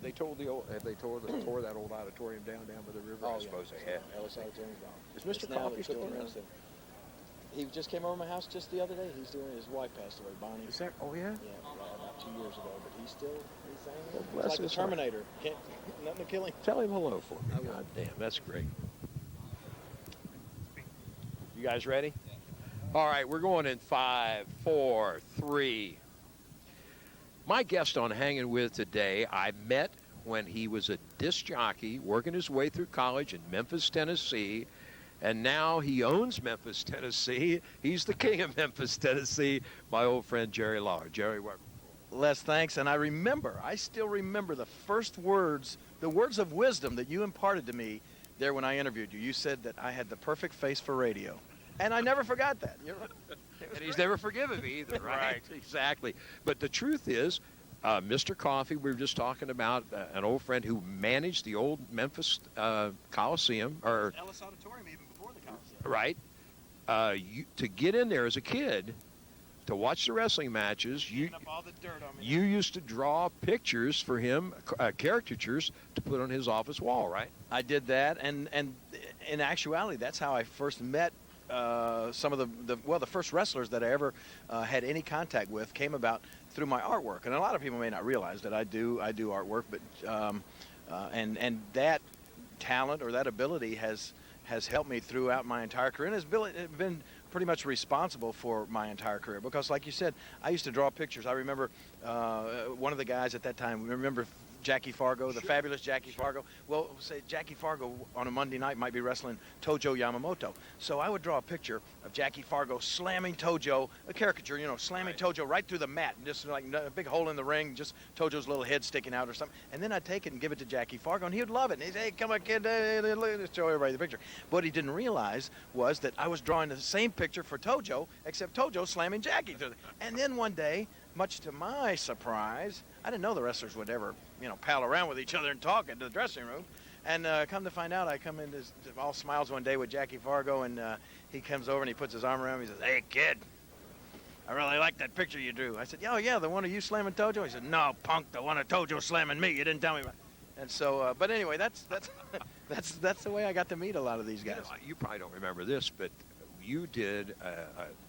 But they tore that old auditorium down by the river. Oh, I suppose they had. Ellis Auditorium's gone. Is It's Mr. now Coffee the still Cook around? Center. He just came over my house just the other day. He's doing, his wife passed away, Bonnie. Is that? Oh yeah. Yeah, about 2 years ago. But he's hanging. Well, He's bless like the his heart. Terminator. Can't nothing to kill him. Tell him hello for me. I will. God damn, that's great. You guys ready? All right, we're going in 5, 4, 3. My guest on Hanging With today, I met when he was a disc jockey working his way through college in Memphis, Tennessee, and now he owns Memphis, Tennessee. He's the king of Memphis, Tennessee, my old friend Jerry Lawler. Jerry, what? Les, thanks. And I still remember the first words, the words of wisdom that you imparted to me there when I interviewed you. You said that I had the perfect face for radio. And I never forgot that. And he's never forgiven me either, right? Exactly. But the truth is, Mr. Coffee, we were just talking about an old friend who managed the old Memphis Coliseum. Or Ellis Auditorium even before the Coliseum. Right. To get in there as a kid, to watch the wrestling matches, you Up all the dirt on me. you used to draw pictures for him, caricatures, to put on his office wall, right? I did that, and in actuality, that's how I first met some of the first wrestlers that I ever had any contact with came about through my artwork. And a lot of people may not realize that I do artwork, but and that talent or that ability has helped me throughout my entire career, and has been pretty much responsible for my entire career. Because, like you said, I used to draw pictures. I remember one of the guys at that time. Remember Jackie Fargo, the fabulous Jackie Fargo? Well, say Jackie Fargo on a Monday night might be wrestling Tojo Yamamoto. So I would draw a picture of Jackie Fargo slamming Tojo, a caricature, slamming Tojo right through the mat, and just like a big hole in the ring, just Tojo's little head sticking out or something. And then I'd take it and give it to Jackie Fargo, and he would love it. And he'd say, hey, come on, kid, let's show everybody the picture. What he didn't realize was that I was drawing the same picture for Tojo, except Tojo slamming Jackie through the... And then one day, much to my surprise, I didn't know the wrestlers would ever, pal around with each other and talk in the dressing room. And come to find out, I come in all smiles one day with Jackie Fargo, and he comes over and he puts his arm around me. He says, hey, kid, I really like that picture you drew. I said, oh, yeah, the one of you slamming Tojo? He said, no, punk, the one of Tojo slamming me. You didn't tell me about it. And so, but anyway, that's the way I got to meet a lot of these guys. You probably don't remember this, but you did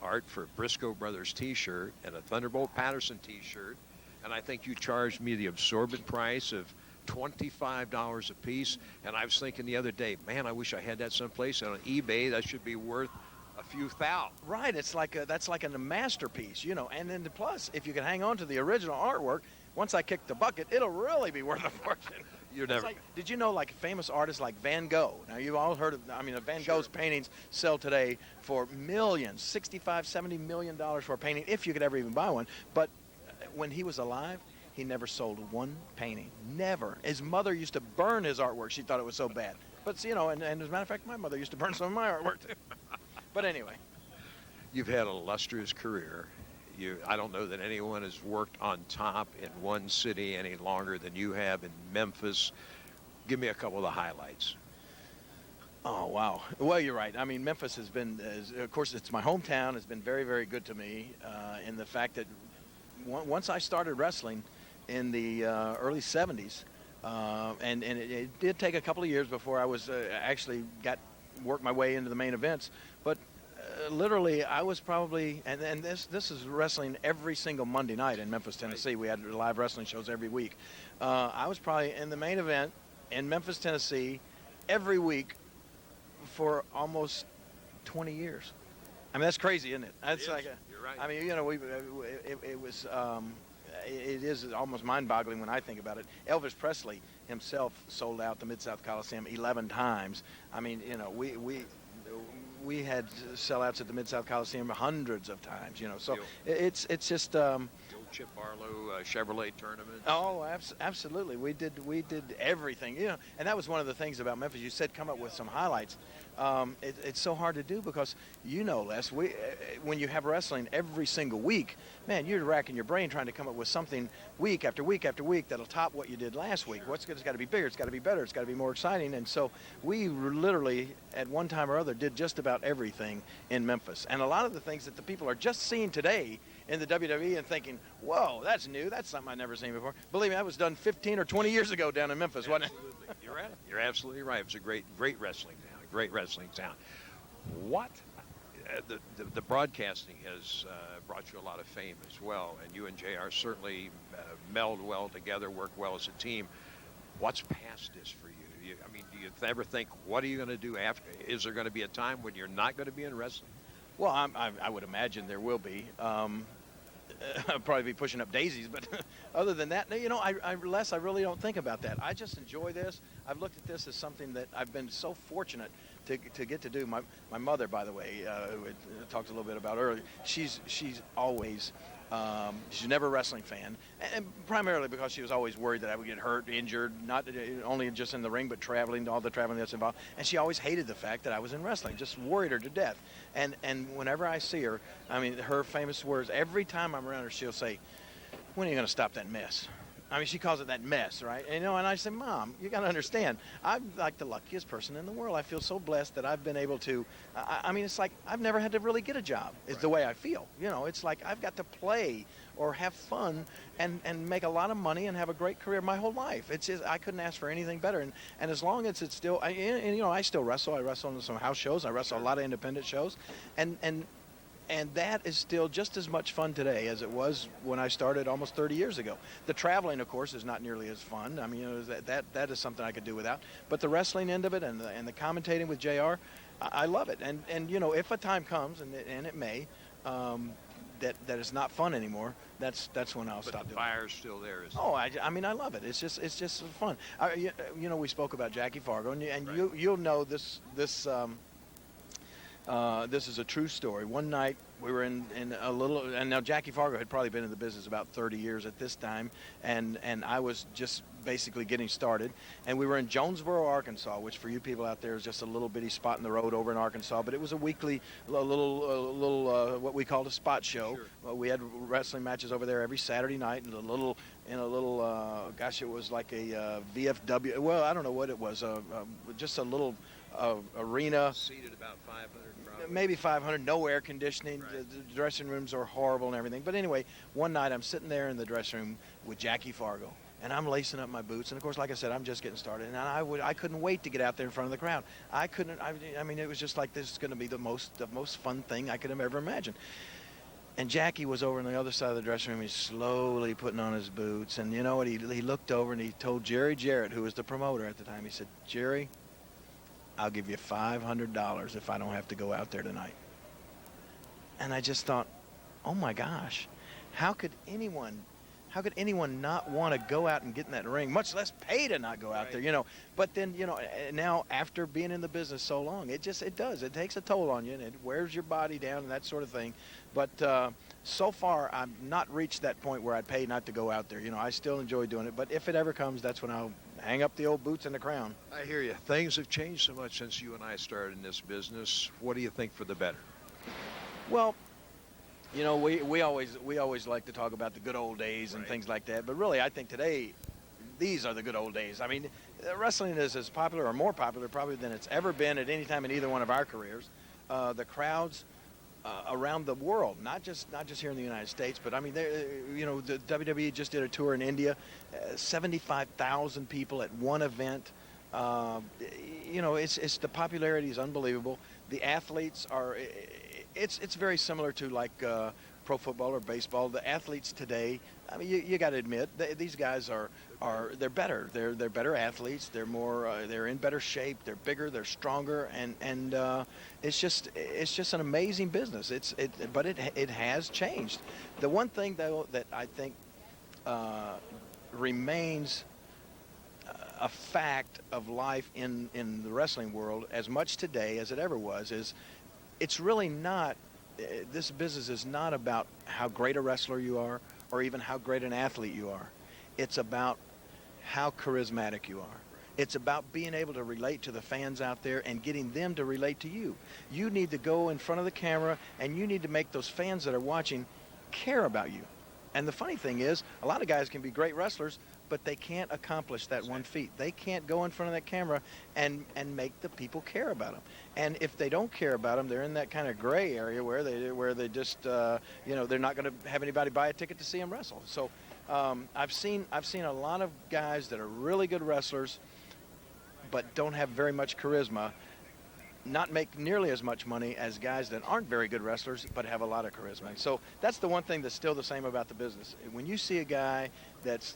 art for Briscoe Brothers T-shirt and a Thunderbolt Patterson T-shirt, and I think you charged me the absorbent price of $25 a piece. And I was thinking the other day, man, I wish I had that someplace. And on eBay, that should be worth a few thousand. Right, that's like a masterpiece, And then plus, if you can hang on to the original artwork, once I kick the bucket, it'll really be worth a fortune. You're never. Did you know, famous artists like Van Gogh? Now, you've all heard of. Van Gogh's paintings sell today for millions, $65, $70 million for a painting, if you could ever even buy one. But when he was alive, he never sold one painting. Never. His mother used to burn his artwork. She thought it was so bad. But and as a matter of fact, my mother used to burn some of my artwork too. But anyway, you've had an illustrious career. I don't know that anyone has worked on top in one city any longer than you have in Memphis. Give me a couple of the highlights. Oh, wow. Well, you're right. Memphis has been, of course, it's my hometown. It's been very, very good to me in the fact that once I started wrestling in the early 70s, and it did take a couple of years before I was actually worked my way into the main events, but literally, I was probably, and this is wrestling every single Monday night in Memphis, Tennessee. We had live wrestling shows every week. I was probably in the main event in Memphis, Tennessee, every week for almost 20 years. That's crazy, isn't it? That's You're right. It is almost mind-boggling when I think about it. Elvis Presley himself sold out the Mid-South Coliseum 11 times. We had sellouts at the Mid-South Coliseum hundreds of times, So it's just The old Chip Barlow Chevrolet tournament. Oh, absolutely. We did everything, And that was one of the things about Memphis. You said come up with some highlights. It's so hard to do because, Les, when you have wrestling every single week, man, you're racking your brain trying to come up with something week after week after week that'll top what you did last week. What's good? It's got to be bigger. It's got to be better. It's got to be more exciting. And so we literally, at one time or other, did just about everything in Memphis. And a lot of the things that the people are just seeing today in the WWE and thinking, whoa, that's new. That's something I've never seen before. Believe me, that was done 15 or 20 years ago down in Memphis, wasn't it? Absolutely. You're right. You're absolutely right. It was a great wrestling town. Great wrestling town. What? The broadcasting has brought you a lot of fame as well, and you and JR certainly meld well together, work well as a team. What's past this for you? I mean, do you ever think, what are you going to do after? Is there going to be a time when you're not going to be in wrestling? Well, I would imagine there will be. I'll probably be pushing up daisies, but other than that, you know, I really don't think about that. I just enjoy this. I've looked at this as something that I've been so fortunate to get to do. My mother, by the way, who I talked a little bit about earlier, she's always, she's never a wrestling fan, and primarily because she was always worried that I would get hurt, injured, not only just in the ring, but traveling, all the traveling that's involved. And she always hated the fact that I was in wrestling, just worried her to death. And whenever I see her, I mean, her famous words, every time I'm around her, she'll say, "When are you going to stop that mess?" I mean, she calls it that mess, right? And, you know, and I say, "Mom, you got to understand, I'm like the luckiest person in the world. I feel so blessed that I've been able to, I mean, it's like I've never had to really get a job, is the way I feel. You know, it's like I've got to play or have fun and make a lot of money and have a great career my whole life. It's just, I couldn't ask for anything better. And as long as it's still, and you know, I still wrestle. I wrestle in some house shows. I wrestle a lot of independent shows. And that is still just as much fun today as it was when I started almost 30 years ago. The traveling, of course, is not nearly as fun. I mean, you know, that is something I could do without. But the wrestling end of it and the commentating with JR, I love it. And you know, if a time comes, and it may, that it's not fun anymore, that's when I'll stop doing it. But the fire's still there. Oh, I mean, I love it. It's just fun. You know, we spoke about Jackie Fargo, and Right. you'll know this is a true story. One night we were in a little, and now Jackie Fargo had probably been in the business about 30 years at this time, and I was just basically getting started. And we were in Jonesboro, Arkansas, which for you people out there is just a little bitty spot in the road over in Arkansas. But it was a weekly, little what we called a spot show. Sure. We had wrestling matches over there every Saturday night in a little, gosh, it was like a VFW. Well, I don't know what it was, just a little arena. Seated about 500 probably. Maybe 500, no air conditioning. Right. The dressing rooms are horrible and everything. But anyway, one night I'm sitting there in the dressing room with Jackie Fargo, and I'm lacing up my boots. And of course, like I said, I'm just getting started, and I couldn't wait to get out there in front of the crowd. I mean, it was just like, this is going to be the most fun thing I could have ever imagined. And Jackie was over on the other side of the dressing room. He's slowly putting on his boots, and you know what? He looked over and he told Jerry Jarrett, who was the promoter at the time. He said, "Jerry, I'll give you $500 if I don't have to go out there tonight." And I just thought, oh my gosh, how could anyone not want to go out and get in that ring, much less pay to not go out there, you know? But then, you know, now after being in the business so long, it takes a toll on you, and it wears your body down and that sort of thing. But so far, I've not reached that point where I'd pay not to go out there. You know, I still enjoy doing it, but if it ever comes, that's when I'll hang up the old boots and the crown. I hear you. Things have changed so much since you and I started in this business. What do you think for the better? Well, you know, we always like to talk about the good old days and things like that, but really I think today these are the good old days. I mean, wrestling is as popular or more popular probably than it's ever been at any time in either one of our careers. The crowds around the world, not just here in the United States, but I mean, you know, the WWE just did a tour in India, 75,000 people at one event. You know, it's the popularity is unbelievable. The athletes are, it's very similar to like pro football or baseball. The athletes today, I mean, you got to admit, these guys they're better. They're better athletes. They're more, they're in better shape. They're bigger. They're stronger. And it's just an amazing business. But it has changed. The one thing though that I think remains a fact of life in the wrestling world as much today as it ever was is it's really not, this business is not about how great a wrestler you are or even how great an athlete you are. It's about how charismatic you are. It's about being able to relate to the fans out there and getting them to relate to you. You need to go in front of the camera and you need to make those fans that are watching care about you. And the funny thing is, a lot of guys can be great wrestlers, but they can't accomplish that one feat. They can't go in front of that camera and make the people care about them. And if they don't care about them, they're in that kind of gray area where they just you know, they're not going to have anybody buy a ticket to see them wrestle. So I've seen a lot of guys that are really good wrestlers, but don't have very much charisma, not make nearly as much money as guys that aren't very good wrestlers but have a lot of charisma. And so that's the one thing that's still the same about the business. When you see a guy that's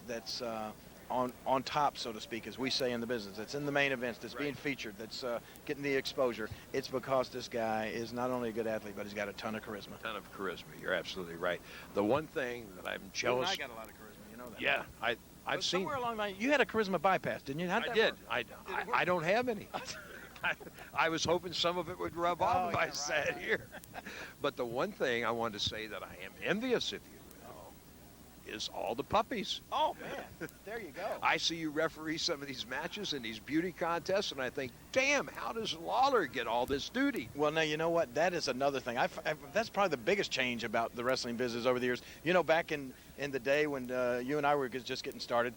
on top, so to speak, as we say in the business, that's in the main events, that's being featured, that's getting the exposure, it's because this guy is not only a good athlete, but he's got a ton of charisma. A ton of charisma. You're absolutely right. The one thing that I'm jealous. I got a lot of charisma, you know that. Yeah, I've seen. Somewhere along the line, you had a charisma bypass, didn't you? I did. I don't have any. I was hoping some of it would rub off if I sat here. But the one thing I wanted to say that I am envious of you is all the puppies. Oh, man. There you go. I see you referee some of these matches and these beauty contests, and I think, damn, how does Lawler get all this duty? Well, now, you know what? That is another thing. That's probably the biggest change about the wrestling business over the years. You know, back in the day when you and I were just getting started,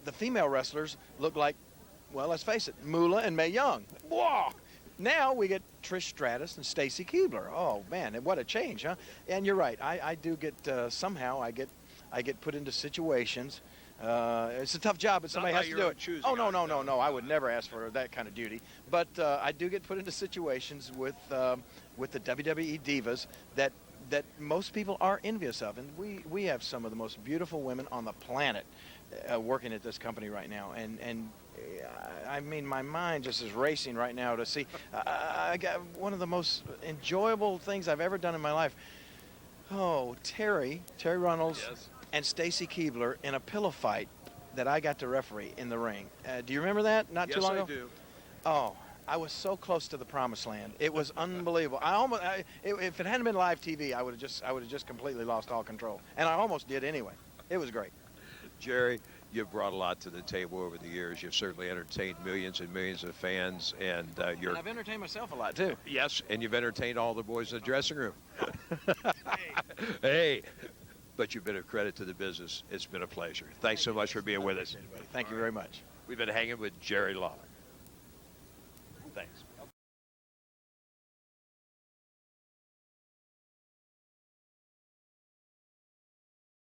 the female wrestlers looked like, well, let's face it, Moolah and Mae Young. Whoa! Now we get Trish Stratus and Stacy Keibler. Oh, man, what a change, huh? And you're right. I do get, somehow I get put into situations. It's a tough job, but somebody has to do it. Oh, no. I would never ask for that kind of duty. But I do get put into situations with the WWE divas that most people are envious of. And we have some of the most beautiful women on the planet working at this company right now. And I mean, my mind just is racing right now to see. I got one of the most enjoyable things I've ever done in my life. Oh, Terry Runnels and Stacy Keibler in a pillow fight that I got to referee in the ring. Do you remember that? Not too long ago? Yes, I do. Oh, I was so close to the promised land. It was unbelievable. If it hadn't been live TV, I would have just completely lost all control. And I almost did anyway. It was great. Jerry, you've brought a lot to the table over the years. You've certainly entertained millions and millions of fans, and And I've entertained myself a lot too. Yes, and you've entertained all the boys in the dressing room. Hey, but you've been a credit to the business. It's been a pleasure. Thanks so much for being with us. Thank you very much. We've been hanging with Jerry Lawler. Thanks.